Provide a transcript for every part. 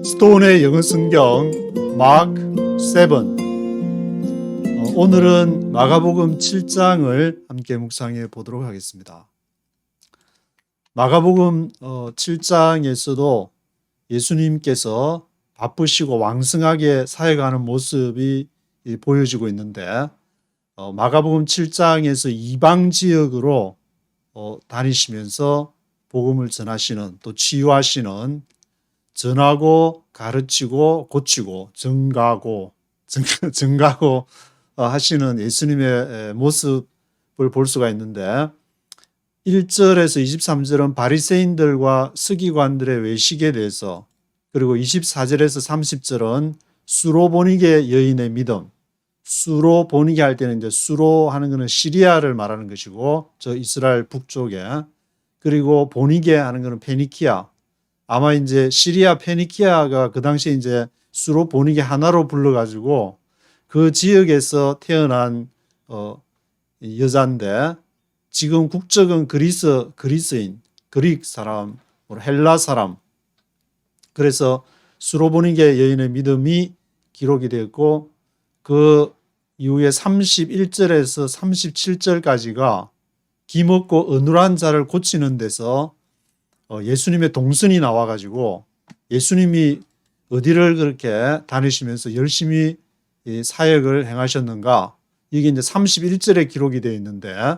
스톤의 영어 성경 마크 7. 오늘은 마가복음 7장을 함께 묵상해 보도록 하겠습니다. 마가복음 7장에서도 예수님께서 바쁘시고 왕성하게 사역하는 모습이 보여지고 있는데, 마가복음 7장에서 이방 지역으로 다니시면서 복음을 전하시는, 또 치유하시는, 전하고 가르치고 고치고 증가하고 하시는 예수님의 모습을 볼 수가 있는데, 1절에서 23절은 바리새인들과 서기관들의 외식에 대해서, 그리고 24절에서 30절은 수로보니게 여인의 믿음. 수로보니게 할 때는 이제 수로 하는 것은 시리아를 말하는 것이고, 저 이스라엘 북쪽에, 그리고 보니게 하는 것은 페니키아. 아마 이제 시리아 페니키아가 그 당시에 이제 수로보니게 하나로 불러가지고 그 지역에서 태어난 여자인데, 지금 국적은 그리스인, 그릭 사람, 헬라 사람. 그래서 수로보니게 여인의 믿음이 기록이 되었고, 그 이후에 31절에서 37절까지가 기먹고 어눌한 자를 고치는 데서 예수님의 동선이 나와가지고 예수님이 어디를 그렇게 다니시면서 열심히 사역을 행하셨는가, 이게 이제 31절에 기록이 되어 있는데,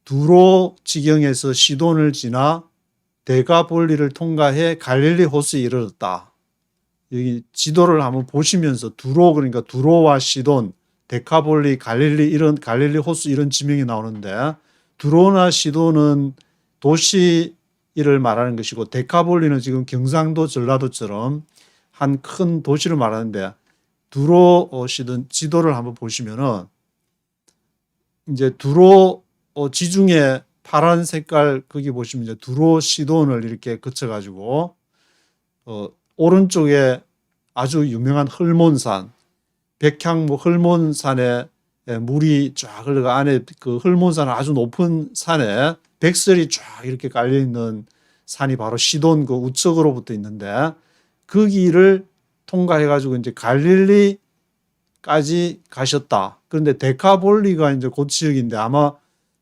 두로 지경에서 시돈을 지나 데가볼리를 통과해 갈릴리 호수에 이르렀다. 여기 지도를 한번 보시면서 두로, 그러니까 두로와 시돈, 데카볼리, 갈릴리, 이런 갈릴리 호수 이런 지명이 나오는데, 두로나 시돈은 도시를 말하는 것이고, 데카볼리는 지금 경상도, 전라도처럼 한 큰 도시를 말하는데, 두로 시돈 지도를 한번 보시면은 이제 두로 지중해 파란 색깔 거기 보시면 이제 두로 시돈을 이렇게 거쳐가지고 오른쪽에 아주 유명한 헐몬산, 백향무 헐몬산에 물이 쫙 흘러가, 안에 그 헐몬산 아주 높은 산에 백설이 쫙 이렇게 깔려 있는 산이 바로 시돈 그 우측으로부터 있는데, 그 길을 통과해가지고 이제 갈릴리까지 가셨다. 그런데 데카볼리가 이제 그 지역인데, 아마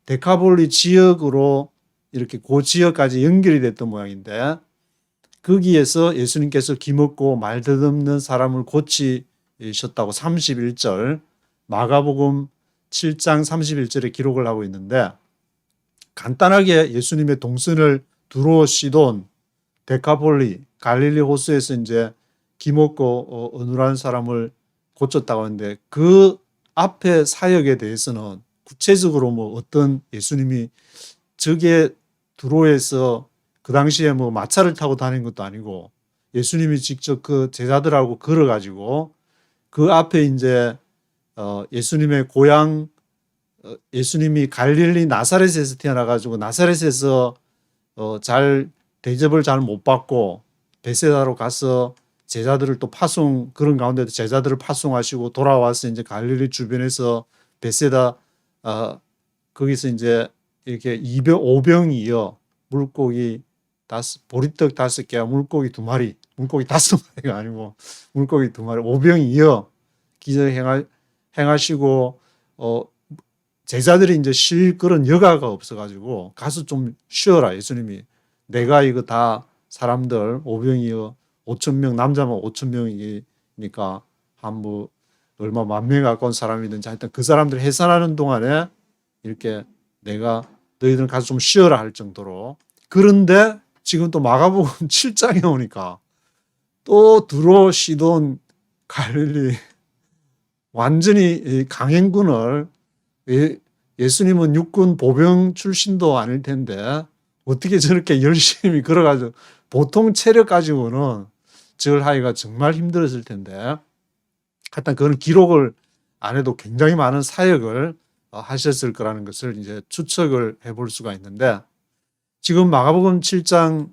데카볼리 지역으로 이렇게 그 지역까지 연결이 됐던 모양인데, 거기에서 예수님께서 기먹고 말 더듬는 사람을 고치셨다고 31절, 마가복음 7장 31절에 기록을 하고 있는데, 간단하게 예수님의 동선을 두로, 시돈, 데카볼리, 갈릴리 호수에서 이제 기먹고 어눌한 사람을 고쳤다고 하는데, 그 앞에 사역에 대해서는 구체적으로 뭐 어떤 예수님이 저게 두로에서 그 당시에 뭐 마차를 타고 다닌 것도 아니고, 예수님이 직접 그 제자들하고 걸어가지고 그 앞에 이제 예수님의 고향, 예수님이 갈릴리 나사렛에서 태어나가지고 나사렛에서 잘 대접을 잘 못 받고 베세다로 가서 제자들을 또 그런 가운데도 제자들을 파송하시고 돌아와서 이제 갈릴리 주변에서 베세다 거기서 이제 이렇게 오병이어 물고기 보리떡 5개와 물고기 2마리, 물고기 5마리가 아니고 물고기 2마리, 오병이어 기적 행하시고, 제자들이 이제 쉴 그런 여가가 없어가지고 가서 좀 쉬어라. 예수님이 내가 이거 다 사람들 오병이어 5,000명, 남자만 5,000명이니까 한 뭐 얼마 만 명 가까운 사람이든지 하여튼 그 사람들 해산하는 동안에 이렇게 내가 너희들은 가서 좀 쉬어라 할 정도로. 그런데 지금 또 마가복음 7장에 오니까 또 두로, 시돈, 갈릴리 완전히 강행군을, 예수님은 육군 보병 출신도 아닐 텐데 어떻게 저렇게 열심히 걸어가지고, 보통 체력 가지고는 저걸 하기가 정말 힘들었을 텐데, 하여튼 그런 기록을 안 해도 굉장히 많은 사역을 하셨을 거라는 것을 이제 추측을 해볼 수가 있는데, 지금 마가복음 7장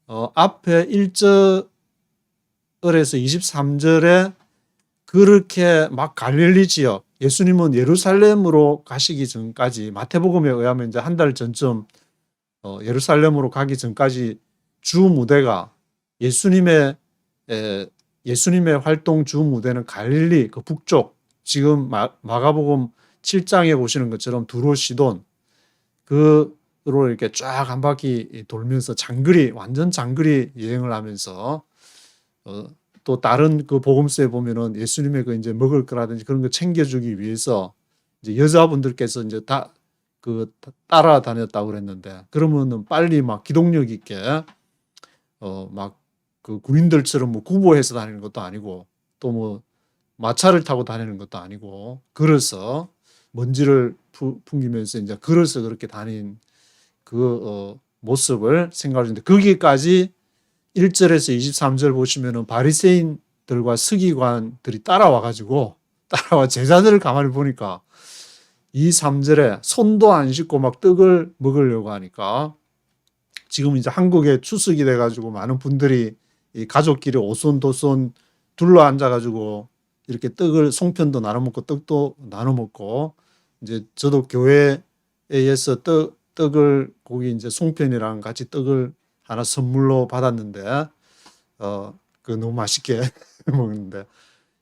앞에 1절에서 23절에 그렇게 막 갈릴리 지역, 예수님은 예루살렘으로 가시기 전까지, 마태복음에 의하면 이제 한 달 전쯤 예루살렘으로 가기 전까지 주 무대가 예수님의 예수님의 활동 주 무대는 갈릴리 그 북쪽, 지금 마가복음 7장에 보시는 것처럼 두로 시돈 그로 이렇게 쫙 한 바퀴 돌면서 장거리, 완전 장거리 여행을 하면서 또 다른 그 복음서에 보면은 예수님의 그 이제 먹을 거라든지 그런 거 챙겨주기 위해서 이제 여자분들께서 이제 다 그 따라다녔다고 그랬는데, 그러면은 빨리 막 기동력 있게 막 그 군인들처럼 뭐 구보해서 다니는 것도 아니고 또 뭐 마차를 타고 다니는 것도 아니고 걸어서 먼지를 풍기면서 이제 걸어서 그렇게 다닌 그 모습을 생각하시는데, 거기까지 1절에서 23절 보시면은 바리새인들과 서기관들이 따라와 제자들을 가만히 보니까 2, 3절에 손도 안 씻고 막 떡을 먹으려고 하니까, 지금 이제 한국에 추석이 돼가지고 많은 분들이 이 가족끼리 오손도손 둘러 앉아가지고 이렇게 떡을 송편도 나눠 먹고 떡도 나눠 먹고, 이제 저도 교회에서 떡을 거기 이제 송편이랑 같이 떡을 하나 선물로 받았는데 그 너무 맛있게 먹는데,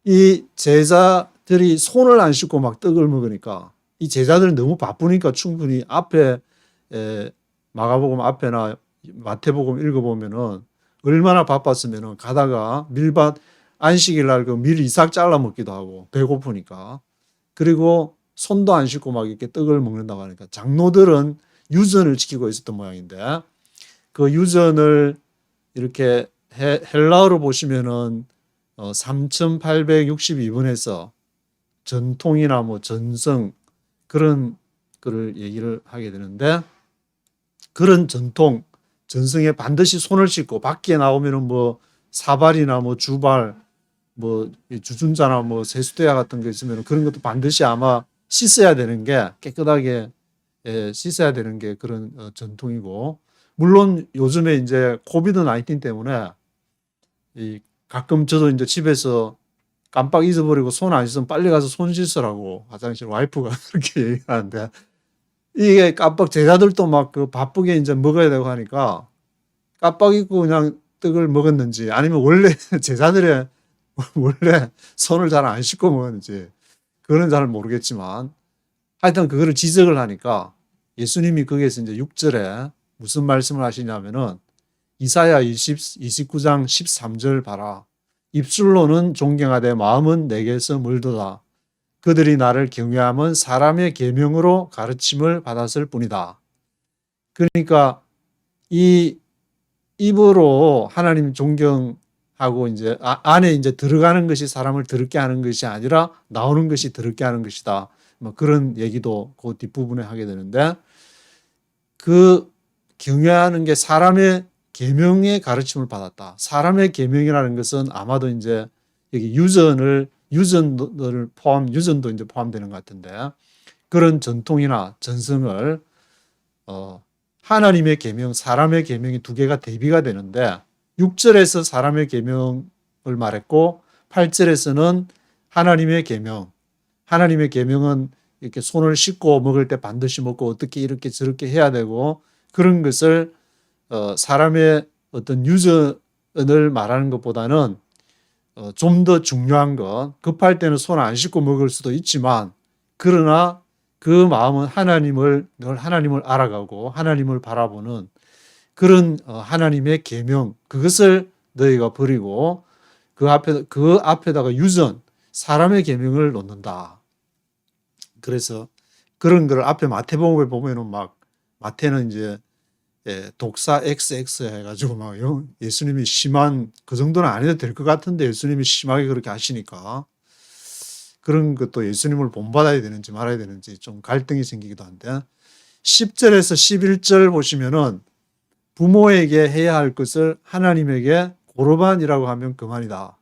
이 제자들이 손을 안 씻고 막 떡을 먹으니까 이 제자들은 너무 바쁘니까 충분히 앞에 마가복음 앞에나 마태복음 읽어보면은 얼마나 바빴으면은 가다가 밀밭 안식일 날 그 밀 이삭 잘라 먹기도 하고 배고프니까, 그리고 손도 안 씻고 막 이렇게 떡을 먹는다고 하니까 장로들은 유전을 지키고 있었던 모양인데, 그 유전을 이렇게 헬라어로 보시면은 3862번에서 전통이나 뭐 전성 그런 거를 얘기를 하게 되는데, 그런 전성에 반드시 손을 씻고 밖에 나오면은 뭐 사발이나 뭐 주발 뭐 주준자나 뭐 세수대야 같은 거 있으면 그런 것도 반드시 아마 씻어야 되는 게, 깨끗하게 씻어야 되는 게 그런 전통이고, 물론 요즘에 이제 코비드 19 때문에 가끔 저도 이제 집에서 깜빡 잊어버리고 손 안 씻으면 빨리 가서 손 씻으라고 화장실 와이프가 그렇게 얘기하는데, 이게 깜빡 제자들도 막 그 바쁘게 이제 먹어야 되고 하니까 깜빡 잊고 그냥 떡을 먹었는지, 아니면 원래 제자들의 원래 손을 잘 안 씻고 먹었는지 그거는 잘 모르겠지만, 하여튼 그거를 지적을 하니까 예수님이 거기에서 이제 6절에 무슨 말씀을 하시냐면은 이사야 29장 13절 봐라. 입술로는 존경하되 마음은 내게서 멀도다. 그들이 나를 경외함은 사람의 계명으로 가르침을 받았을 뿐이다. 그러니까 이 입으로 하나님 존경하고 이제 안에 이제 들어가는 것이 사람을 더럽게 하는 것이 아니라 나오는 것이 더럽게 하는 것이다. 뭐 그런 얘기도 그 뒷부분에 하게 되는데, 그 경외하는 게 사람의 계명의 가르침을 받았다. 사람의 계명이라는 것은 아마도 이제 여기 유전도 이제 포함되는 것 같은데, 그런 전통이나 전승을 하나님의 계명, 사람의 계명이 두 개가 대비가 되는데, 6절에서 사람의 계명을 말했고 8절에서는 하나님의 계명. 하나님의 계명은 이렇게 손을 씻고 먹을 때 반드시 먹고 어떻게 이렇게 저렇게 해야 되고, 그런 것을 사람의 어떤 유전을 말하는 것보다는 좀 더 중요한 것, 급할 때는 손 안 씻고 먹을 수도 있지만, 그러나 그 마음은 늘 하나님을 알아가고 하나님을 바라보는 그런 하나님의 계명, 그것을 너희가 버리고 그 앞에다가 유전, 사람의 계명을 놓는다. 그래서 그런 걸 앞에 마태복음에 보면은 막 마태는 이제 독사 XX 해가지고 막 예수님이 심한, 그 정도는 안 해도 될 것 같은데 예수님이 심하게 그렇게 하시니까 그런 것도 예수님을 본받아야 되는지 말아야 되는지 좀 갈등이 생기기도 한데, 10절에서 11절 보시면은 부모에게 해야 할 것을 하나님에게 고르반이라고 하면 그만이다.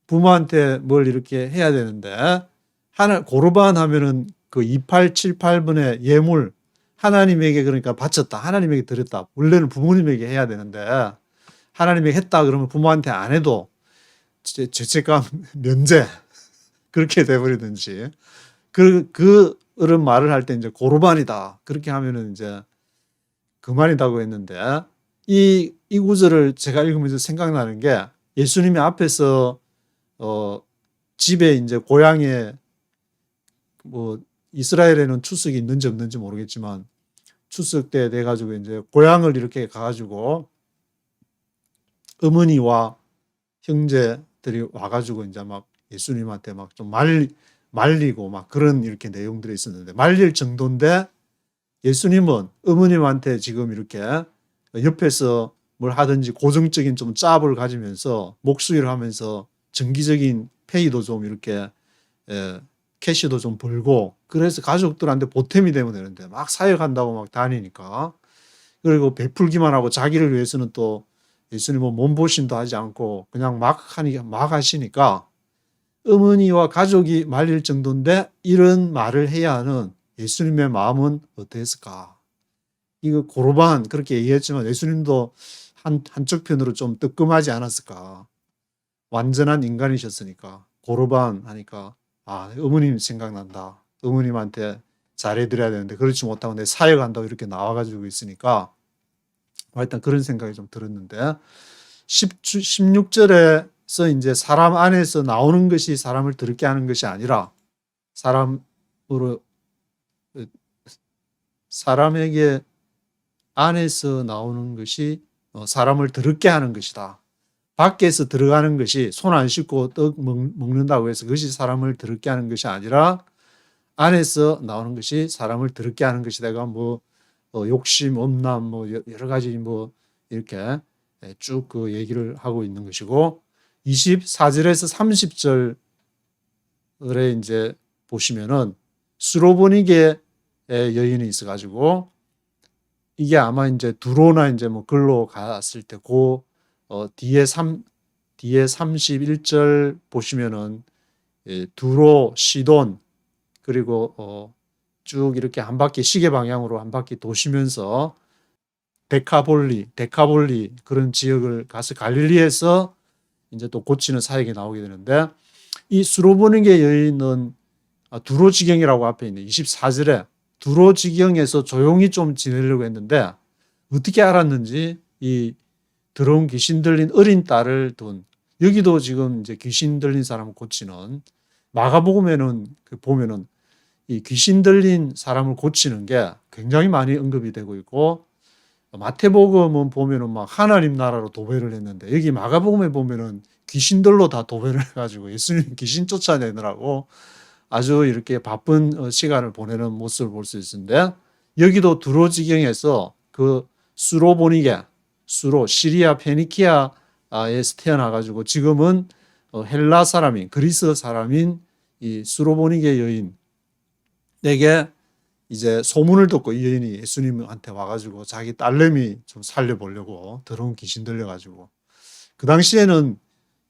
부모한테 뭘 이렇게 해야 되는데, 고르반 하면은 그 2878번의 예물, 하나님에게 그러니까 바쳤다, 하나님에게 드렸다. 원래는 부모님에게 해야 되는데 하나님에게 했다 그러면 부모한테 안 해도 죄책감 면제 그렇게 돼버리든지, 그런 말을 할 때 이제 고르반이다 그렇게 하면은 이제 그만이다고 했는데, 이 구절을 제가 읽으면서 생각나는 게 예수님이 앞에서 집에 이제 고향에 뭐 이스라엘에는 추석이 있는지 없는지 모르겠지만 추석 때 돼가지고 이제 고향을 이렇게 가가지고 어머니와 형제들이 와가지고 이제 막 예수님한테 막 좀 말리고 막 그런 이렇게 내용들이 있었는데 말릴 정도인데 예수님은 어머님한테 지금 이렇게 옆에서 뭘 하든지 고정적인 좀 짭을 가지면서 목수일을 하면서 정기적인 페이도 좀 이렇게 캐시도 좀 벌고 그래서 가족들한테 보탬이 되면 되는데 막 사역한다고 막 다니니까 그리고 베풀기만 하고 자기를 위해서는 또 예수님은 몸보신도 하지 않고 그냥 막 하시니까 어머니와 가족이 말릴 정도인데 이런 말을 해야 하는 예수님의 마음은 어땠을까? 이거 고르반 그렇게 얘기했지만 예수님도 한쪽 편으로 좀 뜨끔하지 않았을까? 완전한 인간이셨으니까 고르반 하니까 어머님 생각난다. 어머님한테 잘해드려야 되는데 그렇지 못하고 내 사역한다고 이렇게 나와가지고 있으니까 일단 그런 생각이 좀 들었는데 16절에서 이제 사람 안에서 나오는 것이 사람을 더럽게 하는 것이 아니라 사람에게 안에서 나오는 것이 사람을 더럽게 하는 것이다. 밖에서 들어가는 것이 손 안 씻고 떡 먹는다고 해서 그것이 사람을 더럽게 하는 것이 아니라 안에서 나오는 것이 사람을 더럽게 하는 것이다. 뭐 욕심, 엄남, 뭐 여러 가지 뭐 이렇게 쭉 그 얘기를 하고 있는 것이고 24절에서 30절에 이제 보시면은 수로보니게 여인이 있어가지고 이게 아마 이제 두로나 이제 뭐 글로 갔을 때고 뒤에 31절 보시면은 두로, 시돈 그리고 쭉 이렇게 한 바퀴 시계 방향으로 한 바퀴 도시면서 데카볼리 그런 지역을 가서 갈릴리에서 이제 또 고치는 사역이 나오게 되는데 이 수로보니게 여인은 두로 지경이라고 앞에 있는 24절에 두로 지경에서 조용히 좀 지내려고 했는데 어떻게 알았는지 이 더러운 귀신 들린 어린 딸을 둔 여기도 지금 이제 귀신 들린 사람을 고치는 마가복음에는 보면은 이 귀신 들린 사람을 고치는 게 굉장히 많이 언급이 되고 있고 마태복음은 보면은 막 하나님 나라로 도배를 했는데 여기 마가복음에 보면은 귀신들로 다 도배를 해가지고 예수님 귀신 쫓아내느라고 아주 이렇게 바쁜 시간을 보내는 모습을 볼 수 있는데 여기도 두로 지경에서 그 수로보니게 수로 시리아 페니키아에서 태어나가지고 지금은 헬라 사람인 그리스 사람인 이 수로보니게 여인에게 이제 소문을 듣고 이 여인이 예수님한테 와가지고 자기 딸내미 좀 살려보려고 더러운 귀신 들려가지고 그 당시에는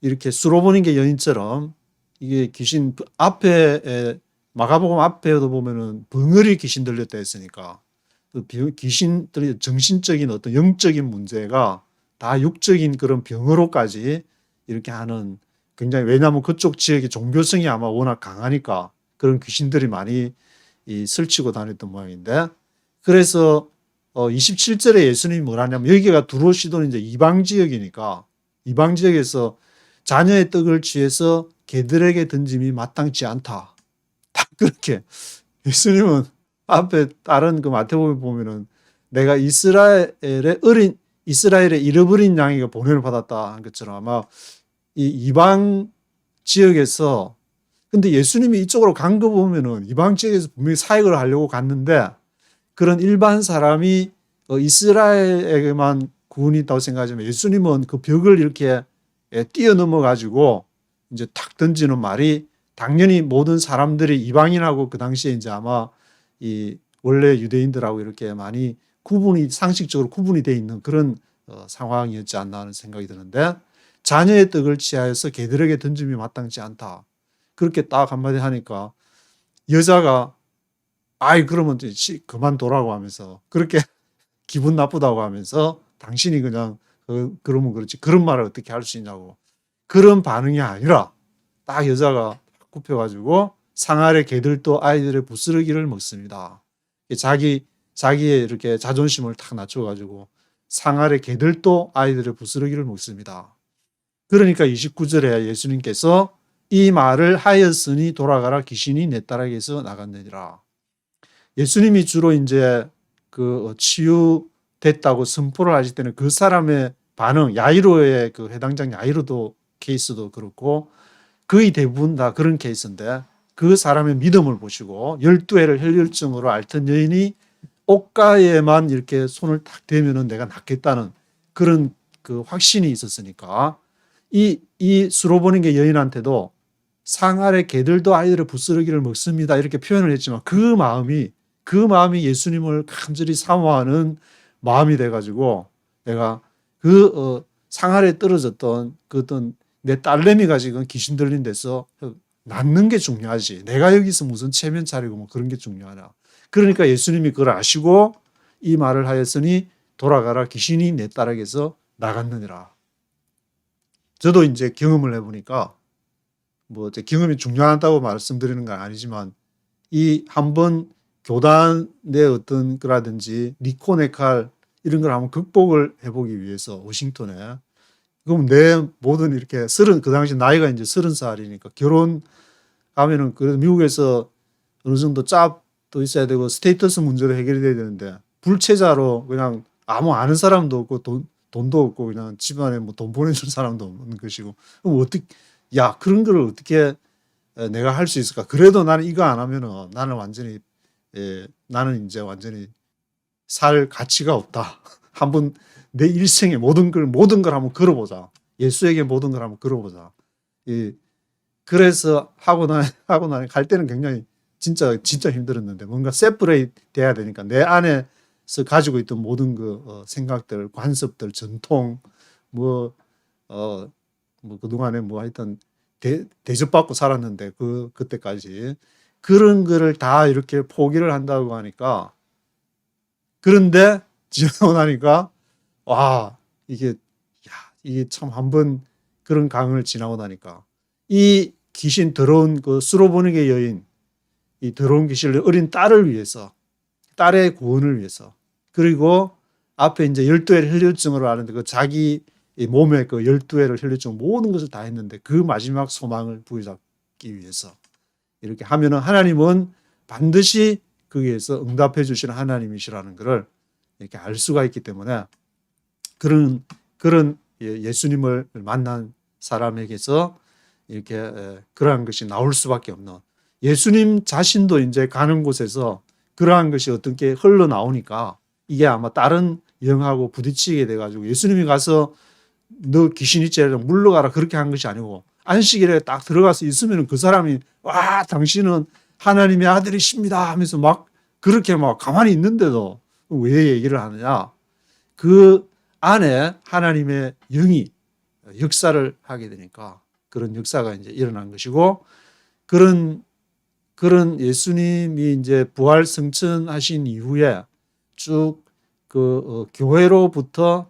이렇게 수로보니게 여인처럼 이게 귀신 앞에 마가복음 앞에도 보면은 벙어리 귀신 들렸다 했으니까 귀신들이 정신적인 어떤 영적인 문제가 다 육적인 그런 병으로까지 이렇게 하는 굉장히 왜냐하면 그쪽 지역의 종교성이 아마 워낙 강하니까 그런 귀신들이 많이 설치고 다녔던 모양인데 그래서 27절에 예수님이 뭐라냐면 여기가 두로 시돈 이제 이방 지역이니까 이방 지역에서 자녀의 떡을 취해서 개들에게 던짐이 마땅치 않다. 딱 그렇게 예수님은 앞에 다른 그 마태복음에 보면은 내가 이스라엘의 잃어버린 양에게 보냄을 받았다 한 것처럼 아마 이 이방 지역에서 근데 예수님이 이쪽으로 간 거 보면은 이방 지역에서 분명히 사역을 하려고 갔는데 그런 일반 사람이 이스라엘에게만 구원이 있다고 생각하지만 예수님은 그 벽을 이렇게 뛰어넘어 가지고 이제 탁 던지는 말이 당연히 모든 사람들이 이방인하고 그 당시에 이제 아마 이 원래 유대인들하고 이렇게 많이 상식적으로 구분이 돼 있는 그런 상황이었지 않나 하는 생각이 드는데 자녀의 떡을 취하여서 개들에게 던짐이 마땅치 않다. 그렇게 딱 한마디 하니까 여자가 그러면 그만둬라고 하면서 그렇게 기분 나쁘다고 하면서 당신이 그냥 그러면 그렇지 그런 말을 어떻게 할 수 있냐고 그런 반응이 아니라 딱 여자가 굽혀가지고 상 아래 개들도 아이들의 부스러기를 먹습니다. 자기의 이렇게 자존심을 탁 낮춰가지고 상아래 개들도 아이들의 부스러기를 먹습니다. 그러니까 29절에 예수님께서 이 말을 하였으니 돌아가라 귀신이 내 딸에게서 나갔느니라. 예수님이 주로 이제 그 치유됐다고 선포를 하실 때는 그 사람의 반응, 야이로의 그 해당장 야이로도 케이스도 그렇고 거의 대부분 다 그런 케이스인데 그 사람의 믿음을 보시고 12회를 혈혈증으로 앓던 여인이 옷가에만 이렇게 손을 탁 대면은 내가 낫겠다는 그런 그 확신이 있었으니까 이 수로보니게 여인한테도 상 아래 개들도 아이들의 부스러기를 먹습니다 이렇게 표현을 했지만 그 마음이 예수님을 간절히 사모하는 마음이 돼가지고 내가 그 상 아래 떨어졌던 그 어떤 내 딸내미가 지금 귀신 들린 데서 낫는 게 중요하지. 내가 여기서 무슨 체면 차리고 뭐 그런 게 중요하냐. 그러니까 예수님이 그걸 아시고 이 말을 하였으니 돌아가라 귀신이 내 딸에게서 나갔느니라. 저도 이제 경험을 해보니까 뭐 제 경험이 중요하다고 말씀드리는 건 아니지만 이 한번 교단의 어떤 거라든지 니코네칼 이런 걸 한번 극복을 해보기 위해서 워싱턴에 그럼 내 모든 이렇게 그 당시 나이가 이제 30살이니까 결혼 가면은 그래도 미국에서 어느 정도 짭도 있어야 되고 스테이터스 문제도 해결이 돼야 되는데 불체자로 그냥 아무 아는 사람도 없고 돈도 없고 그냥 집안에 뭐 돈 보내줄 사람도 없는 것이고 그럼 어떻게 그런 거를 어떻게 내가 할 수 있을까? 그래도 나는 이거 안 하면은 나는 완전히 나는 이제 완전히 살 가치가 없다. 한번 내 일생에 모든 걸 한번 걸어보자. 예수에게 모든 걸 한번 걸어보자. 그래서 하고 나니 갈 때는 굉장히 진짜 힘들었는데 뭔가 세퍼레이트 돼야 되니까 내 안에서 가지고 있던 모든 그 생각들, 관습들, 전통 뭐 그동안에 뭐 하여튼 대접받고 살았는데 그때까지 그런 거를 다 이렇게 포기를 한다고 하니까 그런데 지나고 나니까 이게 참 한번 그런 강을 지나고 나니까 이 귀신 더러운 그 수로보니게 여인 이 더러운 귀신을 어린 딸을 위해서 딸의 구원을 위해서 그리고 앞에 이제 12회를 혈혈증으로 하는데 그 자기 몸에 그 12회를 혈혈증 모든 것을 다 했는데 그 마지막 소망을 부여잡기 위해서 이렇게 하면은 하나님은 반드시 거기에서 응답해 주시는 하나님이시라는 것을 이렇게 알 수가 있기 때문에 그런 예수님을 만난 사람에게서 이렇게 그러한 것이 나올 수밖에 없는 예수님 자신도 이제 가는 곳에서 그러한 것이 어떻게 흘러나오니까 이게 아마 다른 영하고 부딪히게 돼가지고 예수님이 가서 너 귀신 있지 물러가라 그렇게 한 것이 아니고 안식일에 딱 들어가서 있으면 그 사람이 당신은 하나님의 아들이십니다 하면서 막 그렇게 막 가만히 있는데도 왜 얘기를 하느냐 그 안에 하나님의 영이 역사를 하게 되니까 그런 역사가 이제 일어난 것이고 그런 예수님이 이제 부활 승천하신 이후에 쭉 그 교회로부터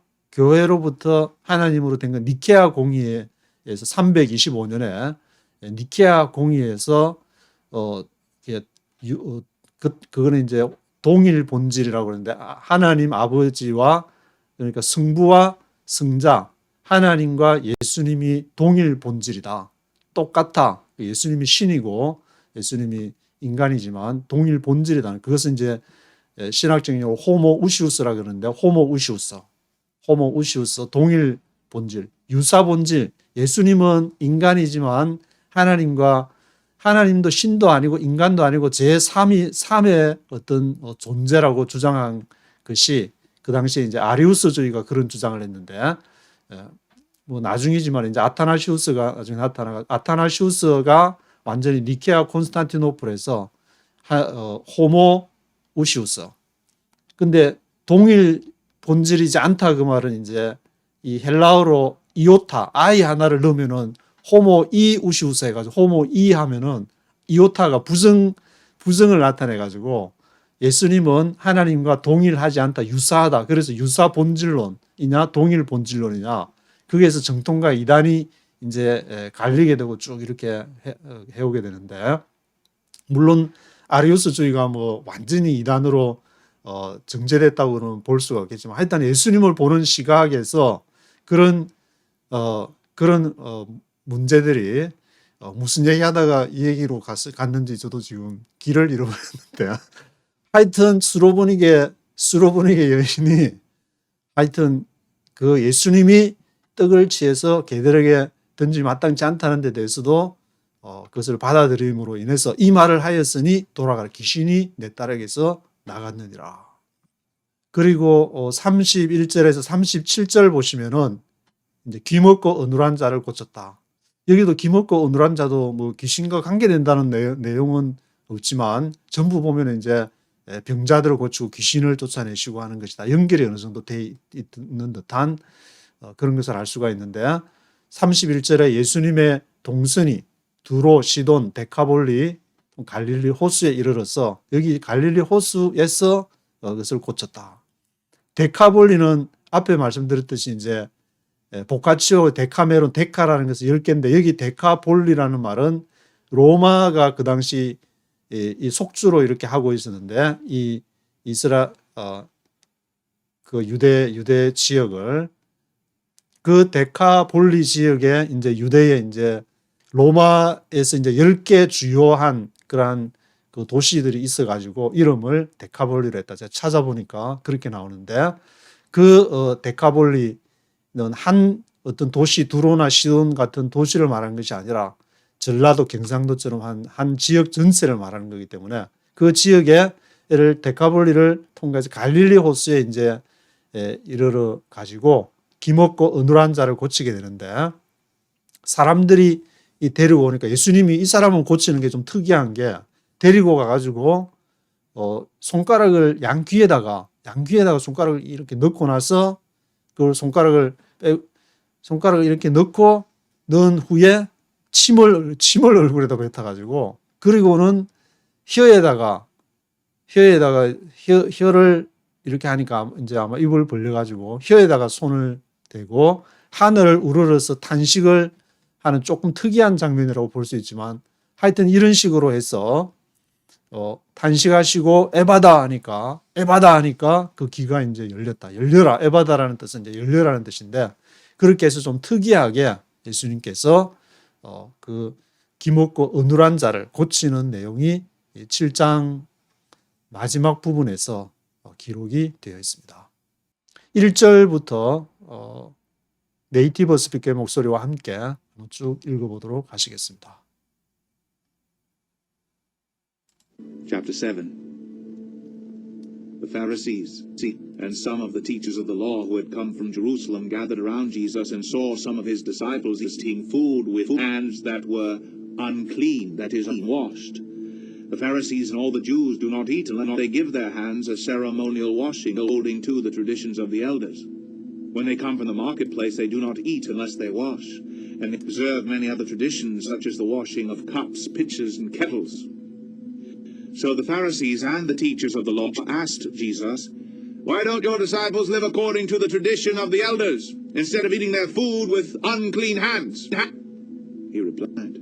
하나님으로 된 건 니케아 공의회에서 325년에 니케아 공의회에서 그거는 이제 동일 본질이라고 그러는데 하나님 아버지와 그러니까 성부와 성자 하나님과 예수님이 동일 본질이다. 똑같아. 예수님이 신이고 예수님이 인간이지만 동일 본질이다. 그것은 이제 신학적인 용어로 호모 우시우스라 그러는데 호모 우시우스 동일 본질, 유사 본질. 예수님은 인간이지만 하나님도 신도 아니고 인간도 아니고 제3의 어떤 존재라고 주장한 것이 그 당시에 이제 아리우스주의가 그런 주장을 했는데 뭐 나중이지만 이제 아타나시우스가 나중에 아타나시우스가 완전히 니케아 콘스탄티노플에서 호모 우시우스. 근데 동일 본질이지 않다 그 말은 이제 이 헬라어로 이오타 아이 하나를 넣으면은 호모 이 우시우스 해가지고 호모 이 하면은 이오타가 부정을 나타내 가지고 예수님은 하나님과 동일하지 않다 유사하다. 그래서 유사 본질론이냐 동일 본질론이냐 거기에서 정통과 이단이 이제 갈리게 되고 쭉 이렇게 해오게 되는데 물론 아리우스주의가 뭐 완전히 이단으로 정제됐다고는 볼 수가 없겠지만 하여튼 예수님을 보는 시각에서 그런 문제들이 무슨 얘기하다가 이 얘기로 갔는지 저도 지금 길을 잃어버렸는데 하여튼 수로보니게 여인이 하여튼 그 예수님이 떡을 취해서 개들에게 던지 마땅치 않다는 데 대해서도 그것을 받아들임으로 인해서 이 말을 하였으니 돌아가라 귀신이 내 딸에게서 나갔느니라. 그리고 31절에서 37절 보시면은 이제 귀먹고 어눌한 자를 고쳤다. 여기도 귀먹고 어눌한 자도 뭐 귀신과 관계된다는 내용은 없지만 전부 보면 이제 병자들을 고치고 귀신을 쫓아내시고 하는 것이다. 연결이 어느 정도 돼 있는 듯한 그런 것을 알 수가 있는데 31절에 예수님의 동선이 두로, 시돈, 데카볼리, 갈릴리 호수에 이르러서 여기 갈릴리 호수에서 그것을 고쳤다. 데카볼리는 앞에 말씀드렸듯이 이제 보카치오, 데카메론, 데카라는 것은 10개인데 여기 데카볼리라는 말은 로마가 그 당시 이 속주로 이렇게 하고 있었는데 이 그 유대 지역을 그 데카볼리 지역에 이제 유대에 이제 로마에서 이제 10개 주요한 그러한 그 도시들이 있어가지고 이름을 데카볼리로 했다. 제가 찾아보니까 그렇게 나오는데 그 데카볼리는 한 어떤 도시 두로나 시돈 같은 도시를 말하는 것이 아니라 전라도 경상도처럼 한 지역 전체를 말하는 거기 때문에 그 지역에 데카볼리를 통과해서 갈릴리 호수에 이제 이르러 가지고 기먹고 어눌한 자를 고치게 되는데 사람들이 데리고 오니까 예수님이 이 사람은 고치는 게 좀 특이한 게 데리고 가가지고 손가락을 양귀에다가 손가락을 이렇게 넣고 나서 그걸 손가락을 이렇게 넣은 후에 침을 얼굴에다 뱉어가지고 그리고는 혀에다가 혀를 이렇게 하니까 이제 아마 입을 벌려가지고 혀에다가 손을 대고 하늘을 우러러서 탄식을 하는 조금 특이한 장면이라고 볼 수 있지만 하여튼 이런 식으로 해서 탄식하시고 에바다 하니까 그 귀가 이제 열려라. 에바다라는 뜻은 이제 열려라는 뜻인데 그렇게 해서 좀 특이하게 예수님께서 그 기먹고 어눌한 자를 고치는 내용이 7장 마지막 부분에서 기록이 되어 있습니다. 1절부터 네이티브 스피커의 목소리와 함께 쭉 읽어보도록 하시겠습니다. Chapter 7. The Pharisees and some of the teachers of the law who had come from Jerusalem gathered around Jesus and saw some of his disciples eating food with hands that were unclean, that is, unwashed. The Pharisees and all the Jews do not eat unless they give their hands a ceremonial washing, holding to the traditions of the elders. When they come from the marketplace, they do not eat unless they wash, and they observe many other traditions, such as the washing of cups, pitchers, and kettles. So the Pharisees and the teachers of the law asked Jesus, "Why don't your disciples live according to the tradition of the elders, instead of eating their food with unclean hands?" He replied,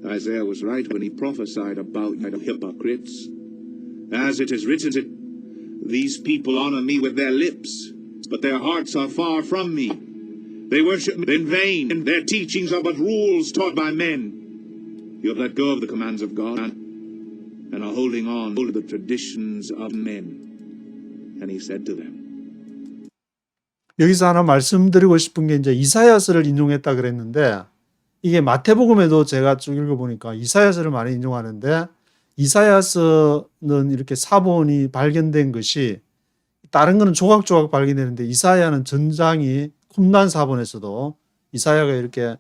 "Isaiah was right when he prophesied about the hypocrites. As it is written, these people honor me with their lips, but their hearts are far from me. They worship me in vain, and their teachings are but rules taught by men. You have let go of the commands of God, and are holding on to the traditions of men." And he said to them. 여기서 하나 말씀드리고 싶은 게 이제 이사야서를 인용했다 그랬는데 이게 마태복음에도 제가 쭉 읽어보니까 이사야서를 많이 인용하는데 이사야서는 이렇게 사본이 발견된 것이 다른 거는 조각조각 발견되는데 이사야는 전장이 쿰난 사본에서도 이사야가 이렇게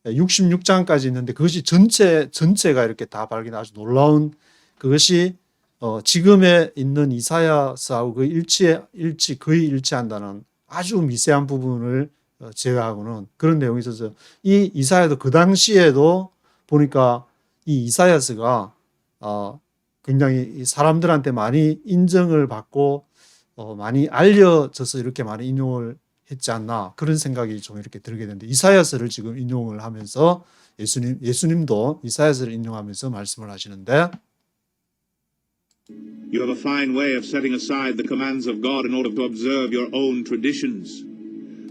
66장까지 있는데 그것이 전체가 이렇게 다 발견 아주 놀라운 그것이 지금에 있는 이사야서하고 거의 일치한다는 아주 미세한 부분을 제외하고는 그런 내용이 있어서 이 이사야도 그 당시에도 보니까 이 이사야서가 굉장히 사람들한테 많이 인정을 받고 많이 알려져서 이렇게 많이 인용을 했지 않나 그런 생각이 좀 이렇게 들게 되는데 이사야서를 지금 인용을 하면서 예수님도 이사야서를 인용하면서 말씀을 하시는데 You have a fine way of setting aside the commands of God in order to observe your own traditions.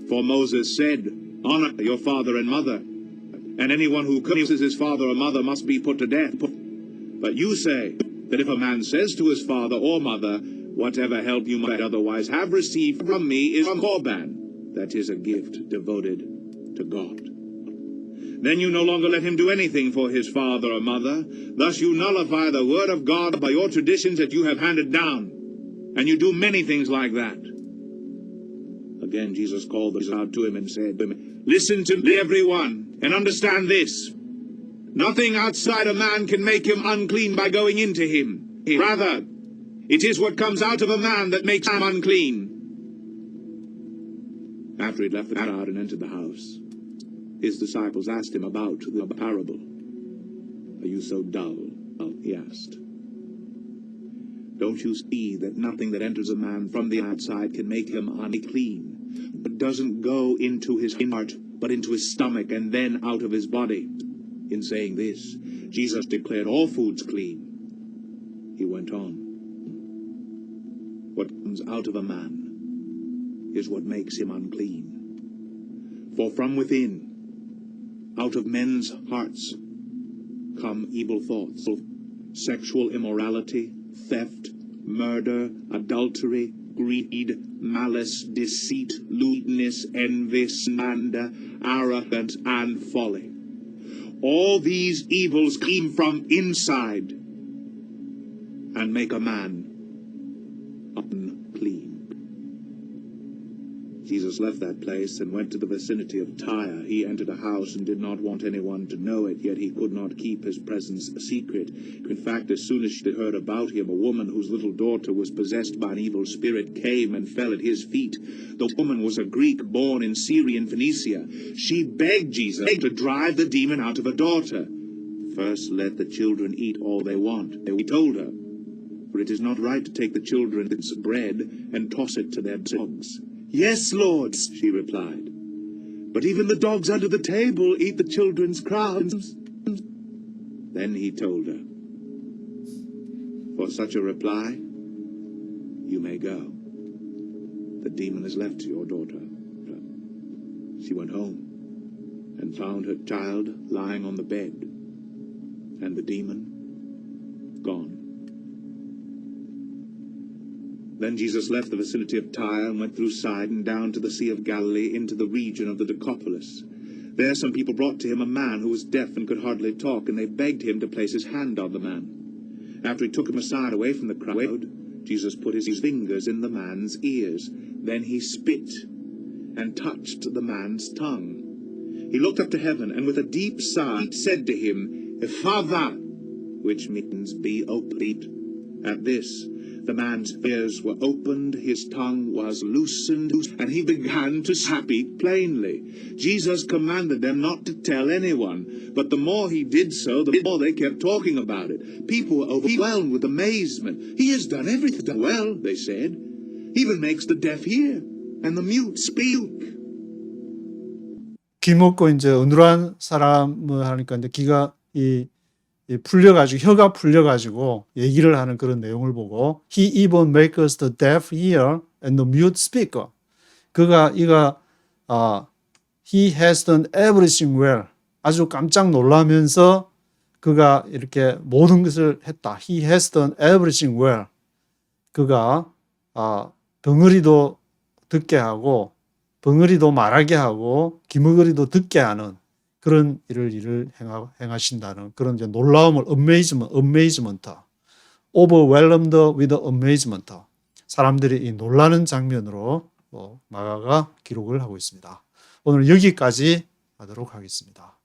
For Moses said, honor your father and mother, and anyone who curses his father or mother must be put to death. But you say that if a man says to his father or mother, whatever help you might otherwise have received from me is a korban, that is a gift devoted to God. Then you no longer let him do anything for his father or mother. Thus you nullify the word of God by your traditions that you have handed down. And you do many things like that. Again Jesus called out to him and said, listen to me, everyone, and understand this. Nothing outside a man can make him unclean by going into him. Rather, it is what comes out of a man that makes him unclean. After he'd left the crowd and entered the house, his disciples asked him about the parable. Are you so dull? He asked. Don't you see that nothing that enters a man from the outside can make him unclean, but doesn't go into his heart, but into his stomach and then out of his body? In saying this, Jesus declared all foods clean. He went on. What comes out of a man is what makes him unclean. For from within, out of men's hearts, come evil thoughts, sexual immorality, theft, murder, adultery, greed, malice, deceit, lewdness, envy, slander, arrogance, and folly. All these evils came from inside and make a man unclean. Jesus left that place and went to the vicinity of Tyre. He entered a house and did not want anyone to know it, yet he could not keep his presence a secret. In fact, as soon as she heard about him, a woman whose little daughter was possessed by an evil spirit came and fell at his feet. The woman was a Greek born in Syrian Phoenicia. She begged Jesus to drive the demon out of her daughter. First, let the children eat all they want, he told her. For it is not right to take the children's bread and toss it to their dogs. Yes, Lord, she replied. But even the dogs under the table eat the children's crumbs. Then he told her, for such a reply, you may go. The demon has left your daughter. She went home and found her child lying on the bed, and the demon gone. Then Jesus left the vicinity of Tyre and went through Sidon down to the Sea of Galilee into the region of the Decapolis. There some people brought to him a man who was deaf and could hardly talk, and they begged him to place his hand on the man. After he took him aside away from the crowd, Jesus put his fingers in the man's ears. Then he spit and touched the man's tongue. He looked up to heaven and with a deep sigh said to him, Ephphatha, which means be opened. At this, the man's ears were opened, his tongue was loosened, and he began to speak plainly. Jesus commanded them not to tell anyone, but the more he did so, the more they kept talking about it. People were overwhelmed with amazement. He has done everything well, they said. He even makes the deaf hear, and the mute speak. 귀 먹고 이제 어눌한 사람을 하니까 이제 귀가 풀려가지고 혀가 풀려가지고 얘기를 하는 그런 내용을 보고 He even makes us the deaf hear and the mute speak. He has done everything well. 아주 깜짝 놀라면서 그가 이렇게 모든 것을 했다. He has done everything well. 그가 덩어리도 듣게 하고 벙어리도 말하게 하고 기머거리도 듣게 하는 그런 일을 행하신다는 그런 이제 놀라움을 amazement, overwhelmed with amazement. 사람들이 이 놀라는 장면으로 마가가 기록을 하고 있습니다. 오늘 여기까지 하도록 하겠습니다.